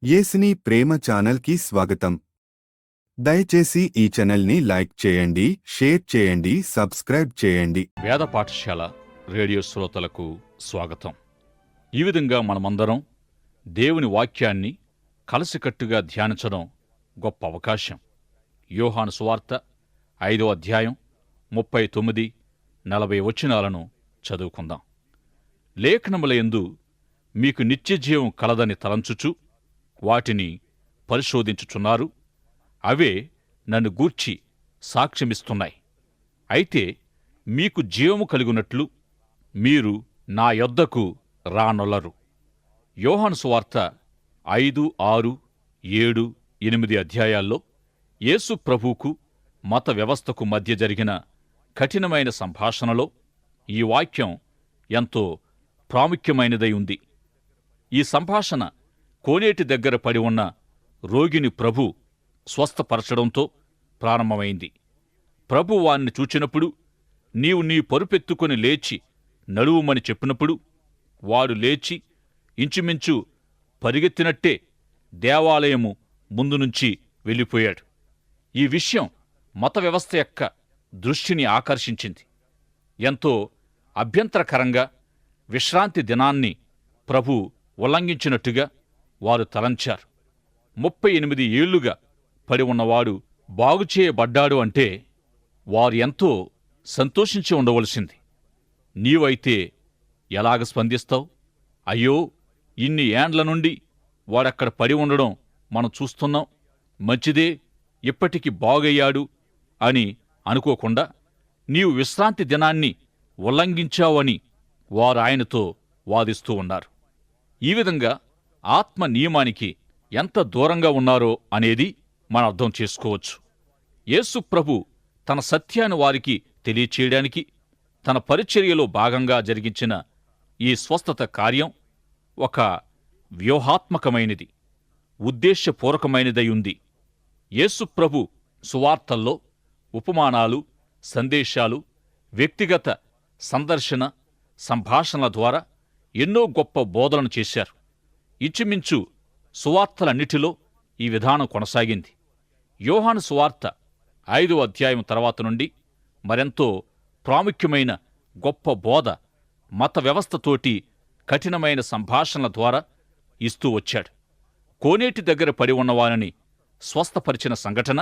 యేసుని ప్రేమ ఛానల్కి స్వాగతం. దయచేసి ఈ ఛానల్ని లైక్ చేయండి, షేర్ చేయండి, సబ్స్క్రైబ్ చేయండి. వేద పాఠశాల రేడియో శ్రోతలకు స్వాగతం. ఈ విధంగా మనమందరం దేవుని వాక్యాన్ని కలసికట్టుగా ధ్యానించడం గొప్ప అవకాశం. యోహాను సువార్త 5వ అధ్యాయం 39, 40 వచనాలను చదువుకుందాం. లేఖనములయందు మీకు నిత్యజీవం కలదని తలంచుచు వాటిని పరిశోధించుచున్నారు. అవే నన్ను గూర్చి సాక్ష్యమిస్తున్నాయి. అయితే మీకు జీవము కలుగునట్లు మీరు నా యొద్దకు రానొల్లరు. యోహాను సువార్త 5, 6, 7, 8 అధ్యాయాల్లో యేసు ప్రభువుకు మత వ్యవస్థకు మధ్య జరిగిన కఠినమైన సంభాషణలో ఈ వాక్యం ఎంతో ప్రాముఖ్యమైనదై ఉంది. ఈ సంభాషణ కోనేటి దగ్గర పడి ఉన్న రోగిని ప్రభు స్వస్థపరచడంతో ప్రారంభమైంది. ప్రభు వాణ్ణి చూచినప్పుడు, నీవు నీ పరుపెత్తుకొని లేచి నడువుమని చెప్పినప్పుడు వాడు లేచి ఇంచుమించు పరిగెత్తినట్టే దేవాలయము ముందు నుంచి వెళ్ళిపోయాడు. ఈ విషయం మత వ్యవస్థ యొక్క దృష్టిని ఆకర్షించింది. ఎంతో అభ్యంతరకరంగా విశ్రాంతి దినాన్ని ప్రభు ఉల్లంఘించినట్టుగా వారు తలంచారు. 38 ఏళ్లుగా పడి ఉన్నవాడు బాగుచేయబడ్డాడు అంటే వారు ఎంతో సంతోషించి ఉండవలసింది. నీవైతే ఎలాగ స్పందిస్తావు? అయ్యో, ఇన్ని ఏండ్ల నుండి వాడక్కడ పడి ఉండడం మనం చూస్తున్నాం, మంచిదే, ఇప్పటికి బాగయ్యాడు అని అనుకోకుండా నీవు విశ్రాంతి దినాన్ని ఉల్లంఘించావని వారు ఆయనతో వాదిస్తూ ఉన్నారు. ఈ విధంగా ఆత్మ నియమానికి ఎంత దూరంగా ఉన్నారో అనేది మనం అర్థం చేసుకోవచ్చు. యేసు ప్రభు తన సత్యాన్ని వారికి తెలియచేయడానికి తన పరిచర్యలో భాగంగా జరిగించిన ఈ స్వస్థత కార్యం ఒక వ్యూహాత్మకమైనది, ఉద్దేశ్యపూర్వకమైనదై ఉంది. యేసు ప్రభు సువార్తల్లో ఉపమానాలు, సందేశాలు, వ్యక్తిగత సందర్శన, సంభాషణల ద్వారా ఎన్నో గొప్ప బోధలను చేశారు. ఇంచుమించు సువార్తలన్నిటిలో ఈ విధానం కొనసాగింది. యోహాను సువార్త 5వ అధ్యాయం తర్వాత నుండి మరెంతో ప్రాముఖ్యమైన గొప్ప బోధ మత వ్యవస్థతోటి కఠినమైన సంభాషణల ద్వారా ఇస్తూ వచ్చాడు. కోనేటి దగ్గర పడి ఉన్నవారిని స్వస్థపరిచిన సంఘటన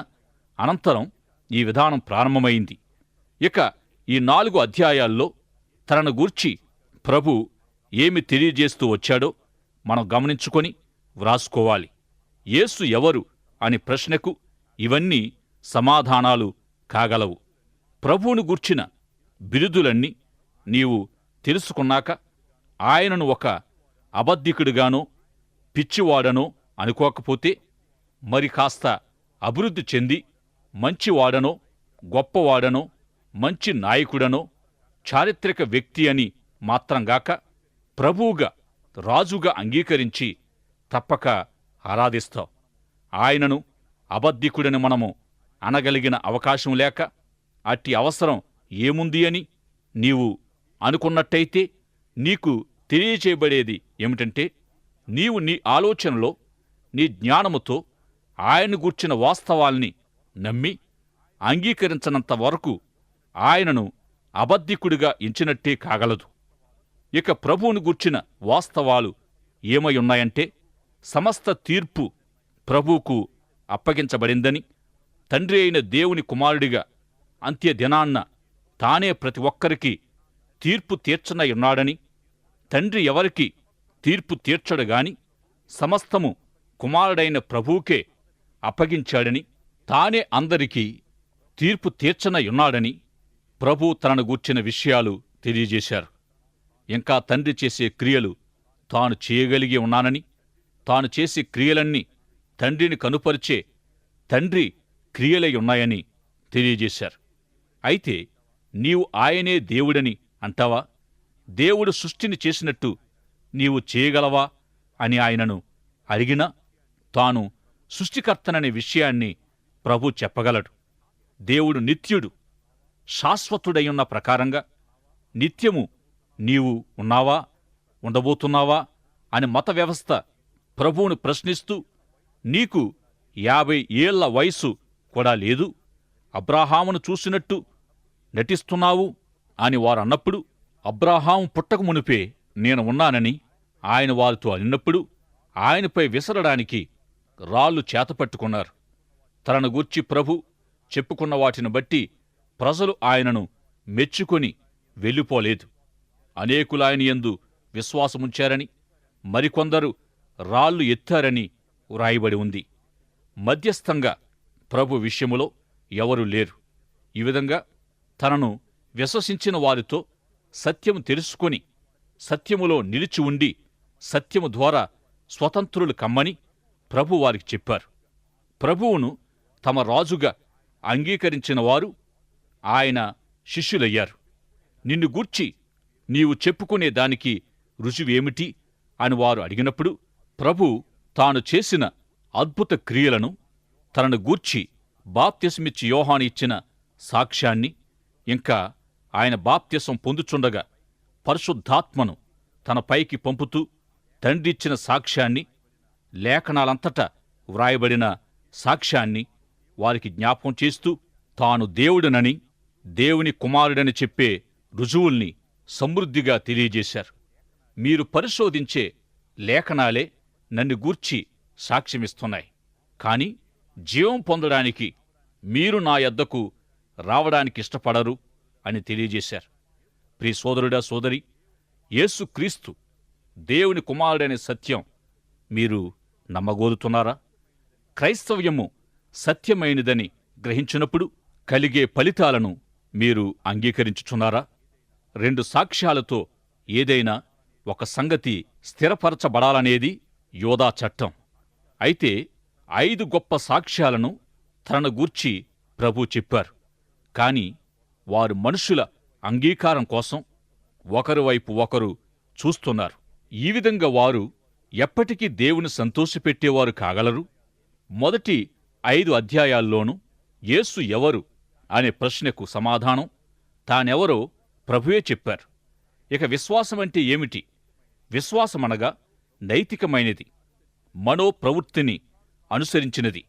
అనంతరం ఈ విధానం ప్రారంభమైంది. ఇక ఈ 4 అధ్యాయాల్లో తనను గూర్చి ప్రభు ఏమి తెలియజేస్తూ వచ్చాడో మనం గమనించుకొని వ్రాసుకోవాలి. యేసు ఎవరు అని ప్రశ్నకు ఇవన్నీ సమాధానాలు కాగలవు. ప్రభువును గూర్చిన బిరుదులన్నీ నీవు తెలుసుకున్నాక ఆయనను ఒక అబద్ధికుడిగానో పిచ్చివాడనో అనుకోకపోతే, మరి కాస్త అభివృద్ధి చెంది మంచివాడనో గొప్పవాడనో మంచి నాయకుడనో చారిత్రక వ్యక్తి అని మాత్రంగాక ప్రభువుగా రాజుగా అంగీకరించి తప్పక ఆరాధిస్తావు. ఆయనను అబద్ధికుడని మనము అనగలిగిన అవకాశం లేక అట్టి అవసరం ఏముంది అని నీవు అనుకున్నట్టయితే నీకు తెలియచేయబడేది ఏమిటంటే, నీవు నీ ఆలోచనలో నీ జ్ఞానముతో ఆయన్ను గూర్చిన వాస్తవాల్ని నమ్మి అంగీకరించనంత వరకు ఆయనను అబద్ధికుడిగా ఎంచినట్టే కాగలదు. ఇక ప్రభువును గూర్చిన వాస్తవాలు ఏమై ఉన్నాయంటే, సమస్త తీర్పు ప్రభువుకు అప్పగించబడిందని, తండ్రి అయిన దేవుని కుమారుడిగా అంత్యదినాన్న తానే ప్రతి ఒక్కరికి తీర్పు తీర్చనయున్నాడని, తండ్రి ఎవరికి తీర్పు తీర్చడుగాని సమస్తము కుమారుడైన ప్రభువుకే అప్పగించాడని, తానే అందరికీ తీర్పు తీర్చనయున్నాడని ప్రభు తనను గూర్చిన విషయాలు తెలియజేశారు. ఇంకా తండ్రి చేసే క్రియలు తాను చేయగలిగి ఉన్నానని, తాను చేసే క్రియలన్నీ తండ్రిని కనుపరిచే తండ్రి క్రియలై ఉన్నాయని తెలియజేశారు. అయితే నీవు ఆయనే దేవుడని అంటావా? దేవుడు సృష్టిని చేసినట్టు నీవు చేయగలవా అని ఆయనను అడిగినా తాను సృష్టికర్తననే విషయాన్ని ప్రభు చెప్పగలడు. దేవుడు నిత్యుడు, శాశ్వతుడయ్యున్న ప్రకారంగా నిత్యము నీవు ఉన్నావా, ఉండబోతున్నావా అని మత వ్యవస్థ ప్రభువును ప్రశ్నిస్తూ, నీకు 50 ఏళ్ల వయసు కూడా లేదు, అబ్రాహామును చూసినట్టు నటిస్తున్నావు అని వారన్నప్పుడు, అబ్రాహాము పుట్టక మునిపే నేను ఉన్నానని ఆయన వారితో అన్నప్పుడు ఆయనపై విసరడానికి రాళ్లు చేతపట్టుకున్నారు. తనను గూర్చి ప్రభు చెప్పుకున్న వాటిని బట్టి ప్రజలు ఆయనను మెచ్చుకొని వెళ్ళిపోలేదు. అనేకులాయన యందు విశ్వాసముంచారని, మరికొందరు రాళ్లు ఎత్తారని వ్రాయబడి ఉంది. మధ్యస్థంగా ప్రభు విషయములో ఎవరూ లేరు. ఈ విధంగా తనను విశ్వసించిన వారితో సత్యము తెలుసుకొని సత్యములో నిలిచి ఉండి సత్యము ద్వారా స్వతంత్రులు కమ్మని ప్రభు వారికి చెప్పారు. ప్రభువును తమ రాజుగా అంగీకరించిన వారు ఆయన శిష్యులయ్యారు. నిన్ను గూర్చి నీవు చెప్పుకునే దానికి రుజువేమిటి అని వారు అడిగినప్పుడు, ప్రభు తాను చేసిన అద్భుత క్రియలను, తనను గూర్చి బాప్తిసమిచ్చి యోహాను ఇచ్చిన సాక్ష్యాన్ని, ఇంకా ఆయన బాప్తిసం పొందుచుండగా పరిశుద్ధాత్మను తన పైకి పంపుతూ తండ్రిచ్చిన సాక్ష్యాన్ని, లేఖనాలంతటా వ్రాయబడిన సాక్ష్యాన్ని వారికి జ్ఞాపకం చేస్తూ, తాను దేవుడనని, దేవుని కుమారుడని చెప్పే రుజువుల్ని సమృద్ధిగా తెలియజేశారు. మీరు పరిశోధించే లేఖనాలే నన్ను గూర్చి సాక్ష్యమిస్తున్నాయి. కాని జీవం పొందడానికి మీరు నా యొద్దకు రావడానికి ఇష్టపడరు అని తెలియజేశారు. ప్రియ సోదరుడా, సోదరి, యేసుక్రీస్తు దేవుని కుమారుడనే సత్యం మీరు నమ్మగోరుతున్నారా? క్రైస్తవ్యము సత్యమైనదని గ్రహించినప్పుడు కలిగే ఫలితాలను మీరు అంగీకరించుచున్నారా? 2 సాక్ష్యాలతో ఏదైనా ఒక సంగతి స్థిరపరచబడాలనేది యోధా చట్టం. అయితే 5 గొప్ప సాక్ష్యాలను తనను గూర్చి ప్రభు చెప్పారు. కాని వారు మనుషుల అంగీకారం కోసం ఒకరి వైపు ఒకరు చూస్తున్నారు. ఈ విధంగా వారు ఎప్పటికీ దేవుని సంతోషపెట్టేవారు కాగలరు. మొదటి 5 అధ్యాయాల్లోనూ యేసు ఎవరు అనే ప్రశ్నకు సమాధానం తానెవరో ప్రభువే చెప్పారు. ఇక విశ్వాసమంటే ఏమిటి? విశ్వాసమనగా నైతికమైనది, మనోప్రవృత్తిని అనుసరించినది,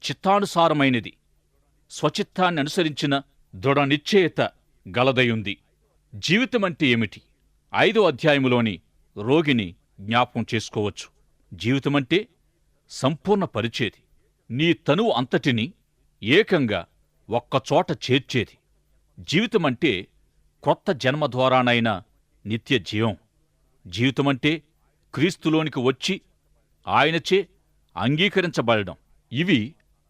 చిత్తానుసారమైనది, స్వచిత్తాన్ని అనుసరించిన దృఢ నిశ్చయత గలదయుంది. జీవితమంటే ఏమిటి? 5వ అధ్యాయములోని రోగిని జ్ఞాపకం చేసుకోవచ్చు. జీవితమంటే సంపూర్ణ పరిచేది, నీ తనువు అంతటిని ఏకంగా ఒక్కచోట చేర్చేది. జీవితమంటే క్రొత్త జన్మ ద్వారానైనా నిత్య జీవం. జీవితమంటే క్రీస్తులోనికి వచ్చి ఆయనచే అంగీకరించబడడం. ఇవి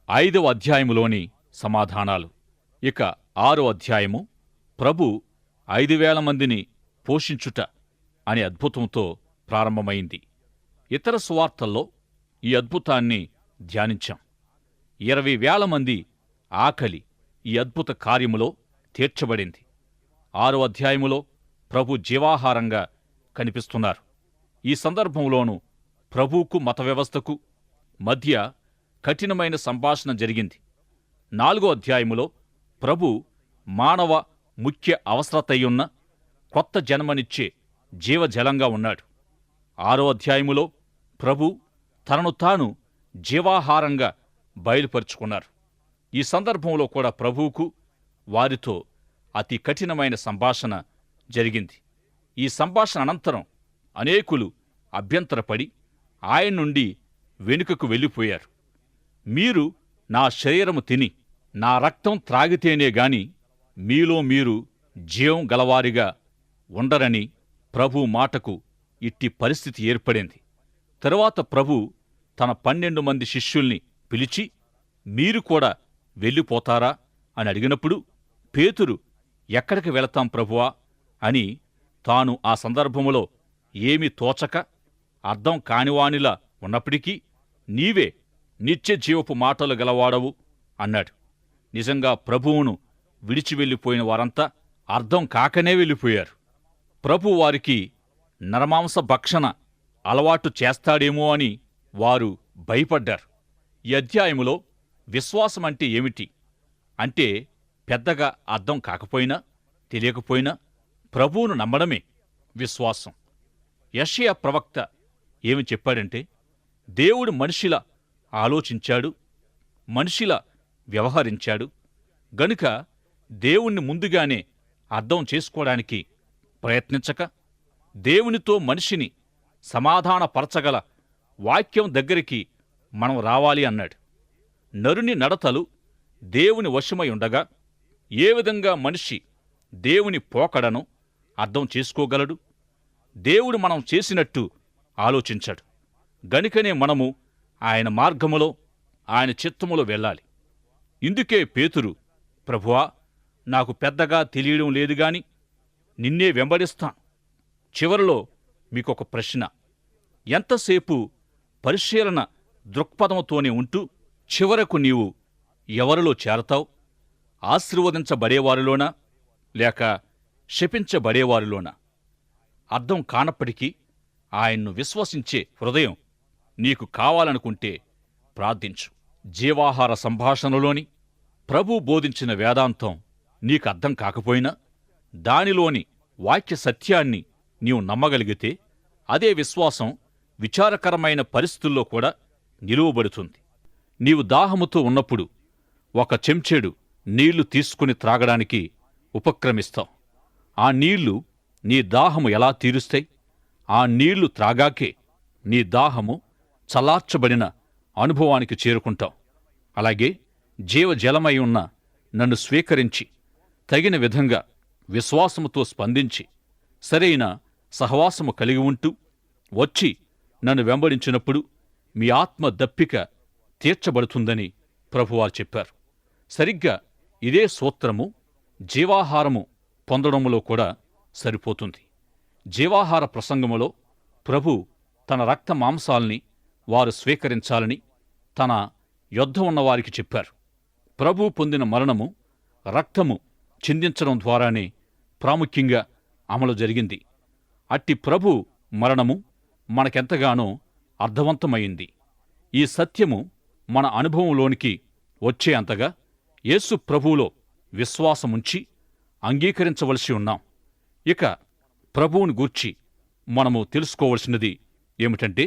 5వ అధ్యాయములోని సమాధానాలు. ఇక 6వ అధ్యాయము ప్రభు 5,000 మందిని పోషించుట అనే అద్భుతంతో ప్రారంభమైంది. ఇతర సువార్తల్లో ఈ అద్భుతాన్ని ధ్యానించాం. 20,000 మంది ఆకలి ఈ అద్భుత కార్యములో తీర్చబడింది. 6వ అధ్యాయములో ప్రభు జీవాహారంగా కనిపిస్తున్నారు. ఈ సందర్భంలోనూ ప్రభువుకు మత వ్యవస్థకు మధ్య కఠినమైన సంభాషణ జరిగింది. 4వ అధ్యాయములో ప్రభు మానవ ముఖ్య అవసరతయున్న కొత్త జన్మనిచ్చే జీవజలంగా ఉన్నాడు. 6వ అధ్యాయములో ప్రభు తనను తాను జీవాహారంగా బయలుపరుచుకున్నారు. ఈ సందర్భంలో కూడా ప్రభువుకు వారితో అతి కఠినమైన సంభాషణ జరిగింది. ఈ సంభాషణ అనంతరం అనేకులు అభ్యంతరపడి ఆయన నుండి వెనుకకు వెళ్ళిపోయారు. మీరు నా శరీరము తిని నా రక్తం త్రాగితేనే గాని మీలో మీరు జీవం గలవారిగా ఉండరని ప్రభు మాటకు ఇట్టి పరిస్థితి ఏర్పడింది. తరువాత ప్రభు తన 12 మంది శిష్యుల్ని పిలిచి, మీరు కూడా వెళ్ళిపోతారా అని అడిగినప్పుడు, పేతురు, ఎక్కడికి వెళతాం ప్రభువా అని తాను ఆ సందర్భములో ఏమీ తోచక అర్థం కానివానిలా ఉన్నప్పటికీ, నీవే నిత్య జీవపు మాటలు గలవాడవు అన్నాడు. నిజంగా ప్రభువును విడిచి వెళ్ళిపోయిన వారంతా అర్థం కాకనే వెళ్ళిపోయారు. ప్రభు వారికి నరమాంస భక్షణ అలవాటు చేస్తాడేమో అని వారు భయపడ్డారు. ఈ అధ్యాయములో విశ్వాసమంటే ఏమిటి అంటే పెద్దగా అర్థం కాకపోయినా తెలియకపోయినా ప్రభువును నమ్మడమే విశ్వాసం. యెషయా ప్రవక్త ఏమి చెప్పాడంటే, దేవుడు మనిషిలా ఆలోచించాడు, మనిషిలా వ్యవహరించాడు గనుక దేవుణ్ణి ముందుగానే అర్థం చేసుకోవడానికి ప్రయత్నించక దేవునితో మనిషిని సమాధానపరచగల వాక్యం దగ్గరికి మనం రావాలి అన్నాడు. నరుని నడతలు దేవుని వశమై ఉండగా ఏ విధంగా మనిషి దేవుని పోకడను అర్థం చేసుకోగలడు? దేవుడు మనం చేసినట్టు ఆలోచించాడు గనుకనే మనము ఆయన మార్గములో, ఆయన చిత్తములో వెళ్ళాలి. ఇందుకే పేతురు, ప్రభువా, నాకు పెద్దగా తెలియడం లేదు గాని నిన్నే వెంబడిస్తాను. చివరిలో మీకొక ప్రశ్న. ఎంతసేపు పరిశీలన దృక్పథంతోనే ఉంటూ చివరకు నీవు ఎవరిలో చేరతావు? ఆశీర్వదించబడేవారిలోనా లేక శపించబడేవారిలోనా? అర్థం కానప్పటికీ ఆయన్ను విశ్వసించే హృదయం నీకు కావాలనుకుంటే ప్రార్థించు. జీవాహార సంభాషణలోని ప్రభు బోధించిన వేదాంతం నీకు అర్థం కాకపోయినా దానిలోని వాక్య సత్యాన్ని నీవు నమ్మగలిగితే అదే విశ్వాసం విచారకరమైన పరిస్థితుల్లో కూడా నిలువబడుతుంది. నీవు దాహముతో ఉన్నప్పుడు ఒక చెంచెడు నీళ్లు తీసుకుని త్రాగడానికి ఉపక్రమిస్తావు. ఆ నీళ్లు నీ దాహము ఎలా తీరుస్తాయి? ఆ నీళ్లు త్రాగాకే నీ దాహము చల్లార్చబడిన అనుభవానికి చేరుకుంటావు. అలాగే జీవజలమై ఉన్న నన్ను స్వీకరించి తగిన విధంగా విశ్వాసముతో స్పందించి సరైన సహవాసము కలిగి ఉంటూ వచ్చి నన్ను వెంబడించినప్పుడు మీ ఆత్మ దప్పిక తీర్చబడుతుందని ప్రభువారు చెప్పారు. సరిగ్గా ఇదే సూత్రము జీవాహారము పొందడములో కూడా సరిపోతుంది. జీవాహార ప్రసంగములో ప్రభు తన రక్త మాంసాల్ని వారు స్వీకరించాలని తన యొద్ద ఉన్నవారికి చెప్పారు. ప్రభు పొందిన మరణము రక్తము చిందించడం ద్వారానే ప్రాముఖ్యంగా అమలు జరిగింది. అట్టి ప్రభు మరణము మనకెంతగానో అర్థవంతమైంది. ఈ సత్యము మన అనుభవంలోనికి వచ్చే అంతగా యేసు ప్రభువులో విశ్వాసముంచి అంగీకరించవలసి ఉన్నాం. ఇక ప్రభువుని గూర్చి మనము తెలుసుకోవలసినది ఏమిటంటే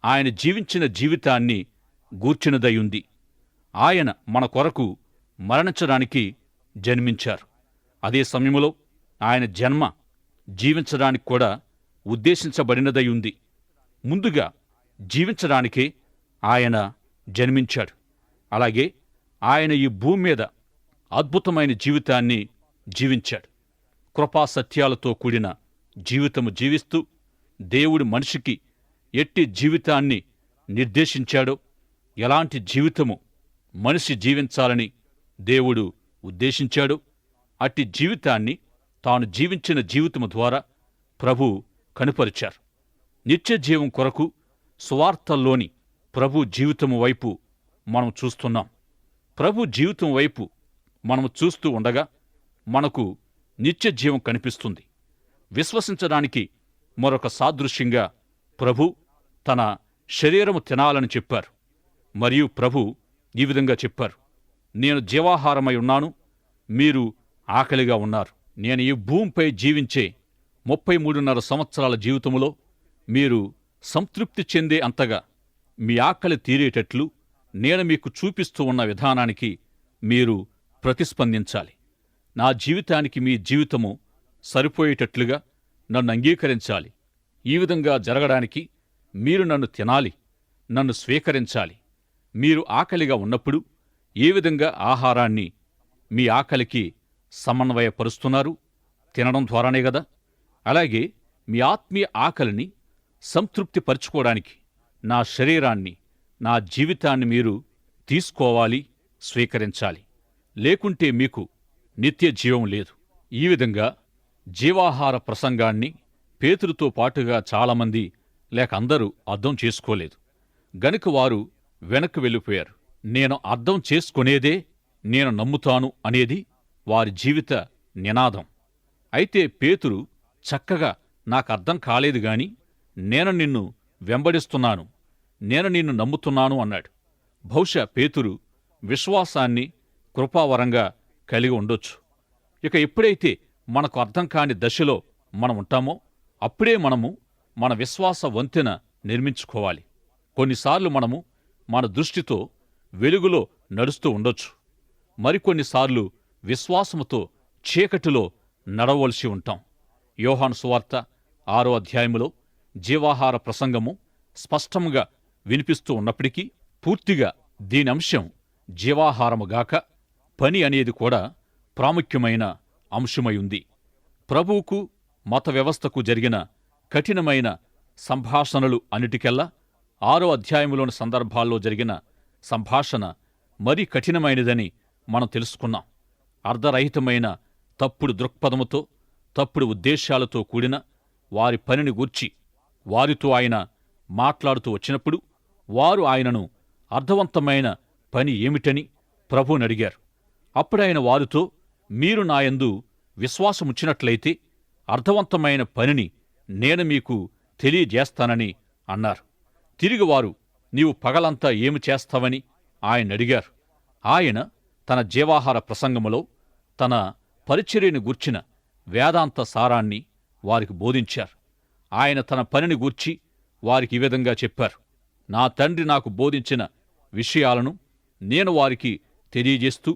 ఆయన జీవించిన జీవితాన్ని గూర్చినదయుంది. ఆయన మన కొరకు మరణించడానికి జన్మించారు. అదే సమయంలో ఆయన జన్మ జీవించడానికి కూడా ఉద్దేశించబడినదయుంది. ముందుగా జీవించడానికే ఆయన జన్మించాడు. అలాగే ఆయన ఈ భూమి మీద అద్భుతమైన జీవితాన్ని జీవించాడు. కృపాసత్యాలతో కూడిన జీవితము జీవిస్తూ దేవుడు మనిషికి ఎట్టి జీవితాన్ని నిర్దేశించాడో, ఎలాంటి జీవితము మనిషి జీవించాలని దేవుడు ఉద్దేశించాడో అట్టి జీవితాన్ని తాను జీవించిన జీవితము ద్వారా ప్రభు కనుపరిచారు. నిత్య జీవం కొరకు సువార్తల్లోని ప్రభు జీవితము వైపు మనం చూస్తున్నాం. ప్రభు జీవితం వైపు మనము చూస్తూ ఉండగా మనకు నిత్య జీవం కనిపిస్తుంది. విశ్వసించడానికి మరొక సాదృశ్యంగా ప్రభు తన శరీరము తినాలని చెప్పారు. మరియు ప్రభు ఈ విధంగా చెప్పారు, నేను జీవాహారమై ఉన్నాను, మీరు ఆకలిగా ఉన్నారు. నేను ఈ భూమిపై జీవించే 33.5 సంవత్సరాల జీవితములో మీరు సంతృప్తి చెందే అంతగా మీ ఆకలి తీరేటట్లు నేను మీకు చూపిస్తూ ఉన్న విధానానికి మీరు ప్రతిస్పందించాలి. నా జీవితానికి మీ జీవితము సరిపోయేటట్లుగా నన్ను అంగీకరించాలి. ఈ విధంగా జరగడానికి మీరు నన్ను తినాలి, నన్ను స్వీకరించాలి. మీరు ఆకలిగా ఉన్నప్పుడు ఏ విధంగా ఆహారాన్ని మీ ఆకలికి సమన్వయపరుస్తున్నారు? తినడం ద్వారానే గదా. అలాగే మీ ఆత్మీయ ఆకలిని సంతృప్తిపరచుకోవడానికి నా శరీరాన్ని, నా జీవితాన్ని మీరు తీసుకోవాలి, స్వీకరించాలి. లేకుంటే మీకు నిత్య జీవం లేదు. ఈ విధంగా జీవాహార ప్రసంగాన్ని పేతురుతో పాటుగా చాలామంది లేక అందరూ అర్థం చేసుకోలేదు గనుక వారు వెనక్కి వెళ్ళిపోయారు. నేను అర్థం చేసుకునేదే నేను నమ్ముతాను అనేది వారి జీవిత నినాదం. అయితే పేతురు చక్కగా నాకర్థం కాలేదు గాని నేను నిన్ను వెంబడిస్తున్నాను, నేను నిన్ను నమ్ముతున్నాను అన్నాడు. బహుశా పేతురు విశ్వాసాన్ని కృపావరంగా కలిగి ఉండొచ్చు. ఇక ఎప్పుడైతే మనకు అర్థం కాని దశలో మనం ఉంటామో అప్పుడే మనము మన విశ్వాస వంతెన నిర్మించుకోవాలి. కొన్నిసార్లు మనము మన దృష్టితో వెలుగులో నడుస్తూ ఉండొచ్చు. మరికొన్నిసార్లు విశ్వాసముతో చీకటిలో నడవలసి ఉంటాం. యోహాను సువార్త 6వ అధ్యాయములో జీవాహార ప్రసంగము స్పష్టంగా వినిపిస్తూ ఉన్నప్పటికీ పూర్తిగా దీని అంశం జీవాహారముగాక పని అనేది కూడా ప్రాముఖ్యమైన అంశమై ఉంది. ప్రభువుకు మత వ్యవస్థకు జరిగిన కఠినమైన సంభాషణలు అన్నిటికెల్లా 6వ అధ్యాయములోని సందర్భాల్లో జరిగిన సంభాషణ మరీ కఠినమైనదని మనం తెలుసుకున్నాం. అర్ధరహితమైన తప్పుడు దృక్పథముతో, తప్పుడు ఉద్దేశాలతో కూడిన వారి పనిని గూర్చి వారితో ఆయన మాట్లాడుతూ వచ్చినప్పుడు వారు ఆయనను అర్థవంతమైన పని ఏమిటని ప్రభువునడిగారు. అప్పుడాయన వారితో, మీరు నాయందు విశ్వాసముచ్చినట్లయితే అర్థవంతమైన పనిని నేను మీకు తెలియజేస్తానని అన్నారు. తిరిగి వారు, నీవు పగలంతా ఏమి చేస్తావని ఆయనడిగారు. ఆయన తన జీవాహార ప్రసంగములో తన పరిచర్యను గూర్చిన వేదాంత సారాన్ని వారికి బోధించారు. ఆయన తన పనిని గూర్చి వారికి ఈ విధంగా చెప్పారు. నా తండ్రి నాకు బోధించిన విషయాలను నేను వారికి తెలియజేస్తూ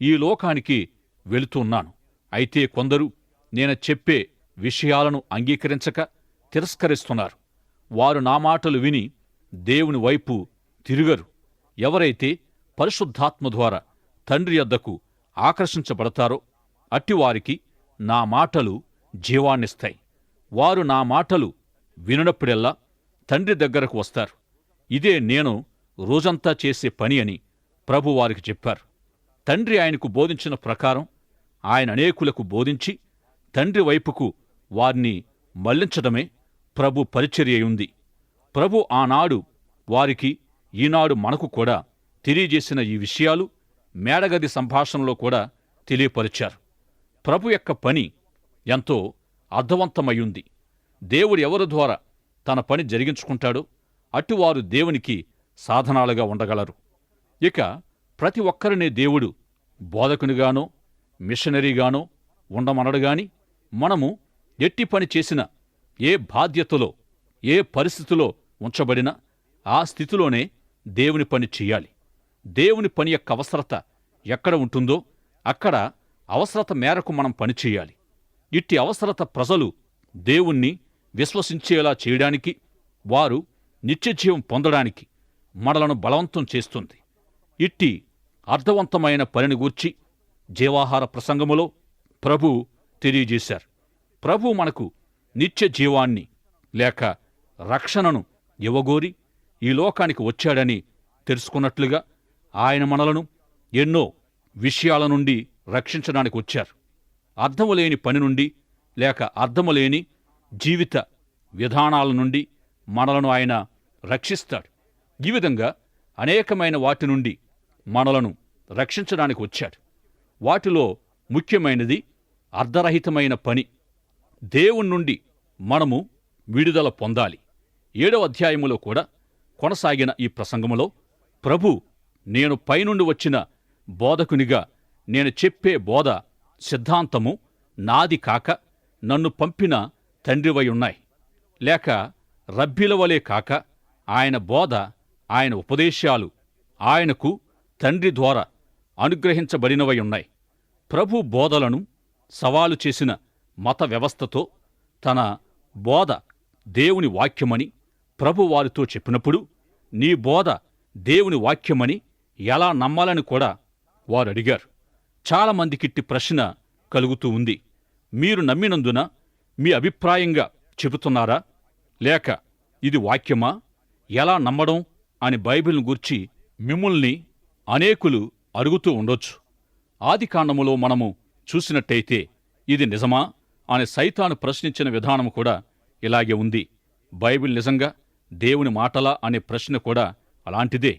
ఈ లోకానికి వెళుతున్నాను. అయితే కొందరు నేను చెప్పే విషయాలను అంగీకరించక తిరస్కరిస్తున్నారు. వారు నా మాటలు విని దేవుని వైపు తిరుగరు. ఎవరైతే పరిశుద్ధాత్మ ద్వారా తండ్రి యొద్దకు ఆకర్షించబడతారో అట్టివారికి నా మాటలు జీవాన్నిస్తాయి. వారు నా మాటలు వినప్పుడెల్లా తండ్రి దగ్గరకు వస్తారు. ఇదే నేను రోజంతా చేసే పని అని ప్రభు వారికి చెప్పారు. తండ్రి ఆయనకు బోధించిన ప్రకారం ఆయన అనేకులకు బోధించి తండ్రి వైపుకు వారిని మళ్లించడమే ప్రభు పరిచర్యయుంది. ప్రభు ఆనాడు వారికి, ఈనాడు మనకు కూడా తెలియజేసిన ఈ విషయాలు మేడగది సంభాషణలో కూడా తెలియపరిచారు. ప్రభు యొక్క పని ఎంతో అర్థవంతమయ్యుంది. దేవుడు ఎవరి ద్వారా తన పని జరిగించుకుంటాడో అటువారు దేవునికి సాధనాలుగా ఉండగలరు. ఇక ప్రతి ఒక్కరినే దేవుడు బోధకునిగానో మిషనరీగానో ఉండమనడుగాని, మనము ఎట్టి పని చేసినా, ఏ బాధ్యతలో, ఏ పరిస్థితిలో ఉంచబడినా ఆ స్థితిలోనే దేవుని పని చెయ్యాలి. దేవుని పని యొక్క అవసరత ఎక్కడ ఉంటుందో అక్కడ అవసరత మేరకు మనం పనిచేయాలి. ఇట్టి అవసరత ప్రజలు దేవుణ్ణి విశ్వసించేలా చేయడానికి, వారు నిత్యజీవం పొందడానికి మనలను బలవంతం చేస్తుంది. ఇట్టి అర్థవంతమైన పనిని గూర్చి జీవాహార ప్రసంగములో ప్రభు తెలియజేశారు. ప్రభు మనకు నిత్య జీవాన్ని లేక రక్షణను ఇవ్వగోరి ఈ లోకానికి వచ్చాడని తెలుసుకున్నట్లుగా ఆయన మనలను ఎన్నో విషయాల నుండి రక్షించడానికి వచ్చారు. అర్థములేని పని నుండి లేక అర్థములేని జీవిత విధానాల నుండి మనలను ఆయన రక్షిస్తాడు. ఈ విధంగా అనేకమైన వాటి నుండి మనలను రక్షించడానికి వచ్చాడు. వాటిలో ముఖ్యమైనది అర్ధరహితమైన పని. దేవుని నుండి మనము విడుదల పొందాలి. 7వ అధ్యాయములో కూడా కొనసాగిన ఈ ప్రసంగములో ప్రభు, నేను పైనుండి వచ్చిన బోధకునిగా నేను చెప్పే బోధ సిద్ధాంతము నాది కాక నన్ను పంపిన తండ్రివై ఉన్నాయి, లేక రబ్బీల వలె కాక ఆయన బోధ, ఆయన ఉపదేశాలు ఆయనకు తండ్రి ద్వారా అనుగ్రహించబడినవై ఉన్నాయి. ప్రభు బోధలను సవాలు చేసిన మత వ్యవస్థతో తన బోధ దేవుని వాక్యమని ప్రభు వారితో చెప్పినప్పుడు, నీ బోధ దేవుని వాక్యమని ఎలా నమ్మాలని కూడా వారు అడిగారు. చాలామందికిట్టి ప్రశ్న కలుగుతూ ఉంది. మీరు నమ్మినందున మీ అభిప్రాయంగా చెబుతున్నారా, లేక ఇది వాక్యమా, ఎలా నమ్మడం అని బైబిల్ను గూర్చి మిమ్మల్ని అనేకులు అడుగుతూ ఉండొచ్చు. ఆదికాండములో మనము చూసినట్టయితే ఇది నిజమా అని సైతాను ప్రశ్నించిన విధానం కూడా ఇలాగే ఉంది. బైబిల్ నిజంగా దేవుని మాటలా అనే ప్రశ్న కూడా అలాంటిదే.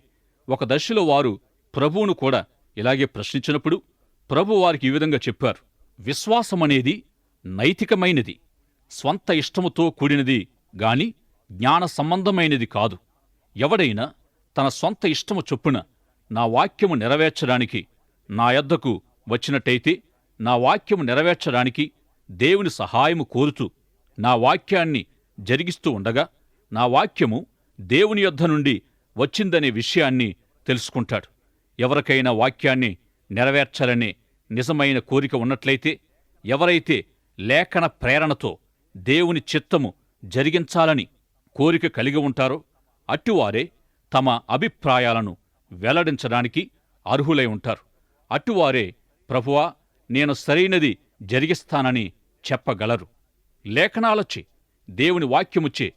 ఒక దశలో వారు ప్రభువును కూడా ఇలాగే ప్రశ్నించినప్పుడు ప్రభు వారికి ఈ విధంగా చెప్పారు, విశ్వాసమనేది నైతికమైనది, స్వంత ఇష్టముతో కూడినది గాని జ్ఞాన సంబంధమైనది కాదు. ఎవడైనా తన సొంత ఇష్టము చొప్పున నా వాక్యము నెరవేర్చడానికి నా యొద్దకు వచ్చినట్టయితే, నా వాక్యము నెరవేర్చడానికి దేవుని సహాయము కోరుతూ నా వాక్యాన్ని జరిగిస్తూ ఉండగా, నా వాక్యము దేవుని యొద్ద నుండి వచ్చిందనే విషయాన్ని తెలుసుకుంటాడు. ఎవరికైనా వాక్యాన్ని నెరవేర్చాలనే నిజమైన కోరిక ఉన్నట్లయితే, ఎవరైతే లేఖన ప్రేరణతో దేవుని చిత్తము జరిగించాలని కోరిక కలిగి ఉంటారో అట్టివారే తమ అభిప్రాయాలను వెల్లడించడానికి అర్హులై ఉంటారు. అట్టివారే ప్రభువా, నేను సరైనది జరిగిస్తానని చెప్పగలరు. లేఖనాలచే దేవుని వాక్యముచే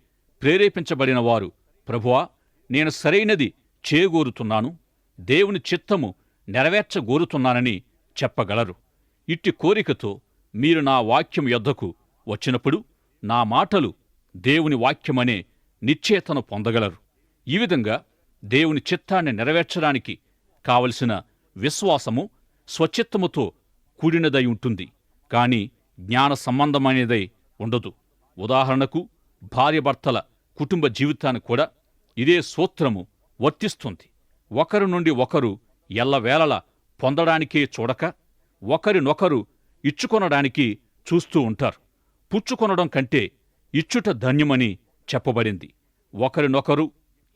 ప్రేరేపించబడిన వారు ప్రభువా, నేను సరైనది చేయగోరుతున్నాను, దేవుని చిత్తము నెరవేర్చగోరుతున్నానని చెప్పగలరు. ఇట్టి కోరికతో మీరు నా వాక్యం యొద్దకు వచ్చినప్పుడు నా మాటలు దేవుని వాక్యమనే నిశ్చేతను పొందగలరు. ఈ విధంగా దేవుని చిత్తాన్ని నెరవేర్చడానికి కావలసిన విశ్వాసము స్వచిత్తముతో కూడినదై ఉంటుంది, కాని జ్ఞాన సంబంధమైనదై ఉండదు. ఉదాహరణకు భార్యాభర్తల కుటుంబ జీవితానికి కూడా ఇదే సూత్రము వర్తిస్తుంది. ఒకరి నుండి ఒకరు ఎల్లవేళలా పొందడానికే చూడక ఒకరినొకరు ఇచ్చుకొనడానికి చూస్తూ ఉంటారు. పుచ్చుకొనడం కంటే ఇచ్చుట ధన్యమని చెప్పబడింది. ఒకరినొకరు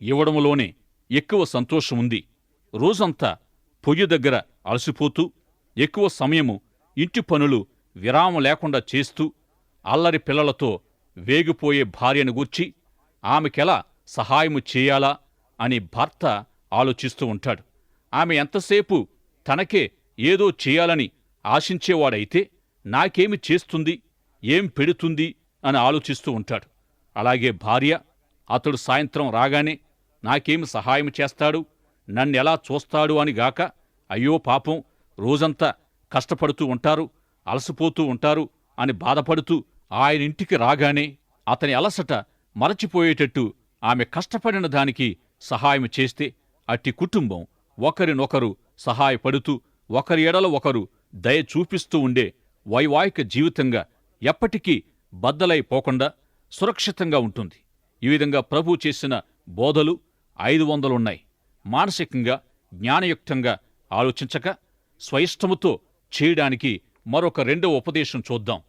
ఇవ్వడంలోనే ఎక్కువ సంతోషముంది. రోజంతా పొయ్యి దగ్గర అలసిపోతూ ఎక్కువ సమయము ఇంటి పనులు విరామం లేకుండా చేస్తూ అల్లరి పిల్లలతో వేగిపోయే భార్యను గూర్చి ఆమెకెలా సహాయము చేయాలా అని భర్త ఆలోచిస్తూ ఉంటాడు. ఆమె ఎంతసేపు తనకే ఏదో చేయాలని ఆశించేవాడైతే నాకేమి చేస్తుంది, ఏం పెడుతుంది అని ఆలోచిస్తూ ఉంటాడు. అలాగే భార్య అతడు సాయంత్రం రాగానే నాకేమి సహాయం చేస్తాడు, నన్నెలా చూస్తాడు అని గాక, అయ్యో పాపం రోజంతా కష్టపడుతూ ఉంటారు, అలసిపోతూ ఉంటారు అని బాధపడుతూ ఆయనింటికి రాగానే అతని అలసట మరచిపోయేటట్టు ఆమె కష్టపడిన దానికి సహాయం చేస్తే అట్టి కుటుంబం ఒకరినొకరు సహాయపడుతూ ఒకరి ఎడల ఒకరు దయ చూపిస్తూ ఉండే వైవాహిక జీవితంగా ఎప్పటికీ బద్దలైపోకుండా సురక్షితంగా ఉంటుంది. ఈ విధంగా ప్రభు చేసిన బోధలు 500 మానసికంగా జ్ఞానయుక్తంగా ఆలోచించక స్వయిష్టముతో చేయడానికి మరొక 2వ ఉపదేశం చూద్దాం.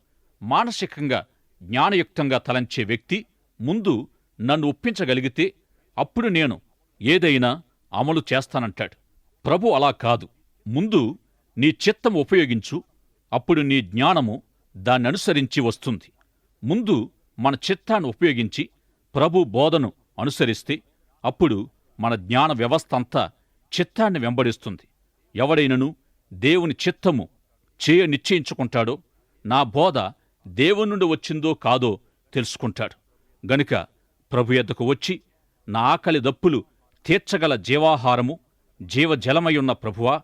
మానసికంగా జ్ఞానయుక్తంగా తలంచే వ్యక్తి ముందు నన్ను ఒప్పించగలిగితే అప్పుడు నేను ఏదైనా అమలు చేస్తానంటాడు. ప్రభు అలా కాదు. ముందు నీ చిత్తం ఉపయోగించు, అప్పుడు నీ జ్ఞానము దాన్ననుసరించి వస్తుంది. ముందు మన చిత్తాన్ని ఉపయోగించి ప్రభు బోధను అనుసరిస్తే అప్పుడు మన జ్ఞాన వ్యవస్థంతా చిత్తాన్ని వెంబడిస్తుంది. ఎవడైనను దేవుని చిత్తము చేయ నిశ్చయించుకుంటాడో నా బోధ దేవుని నుండి వచ్చిందో కాదో తెలుసుకుంటాడు. గనుక ప్రభు యొద్దకు వచ్చి నా ఆకలి దప్పులు తీర్చగల జీవాహారము జీవజలమయున్న ప్రభువా,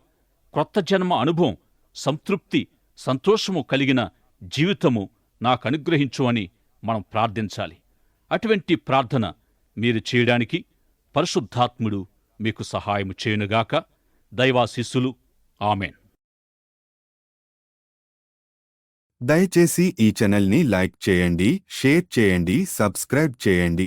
క్రొత్త జన్మ అనుభవం, సంతృప్తి, సంతోషము కలిగిన జీవితము నాకనుగ్రహించు అని మనం ప్రార్థించాలి. అటువంటి ప్రార్థన మీరు చేయడానికి పరిశుద్ధాత్ముడు మీకు సహాయము చేయునుగాక. దైవాశీస్సులు. ఆమెన్. దయచేసి ఈ ఛానల్ని లైక్ చేయండి, షేర్ చేయండి, సబ్స్క్రైబ్ చేయండి.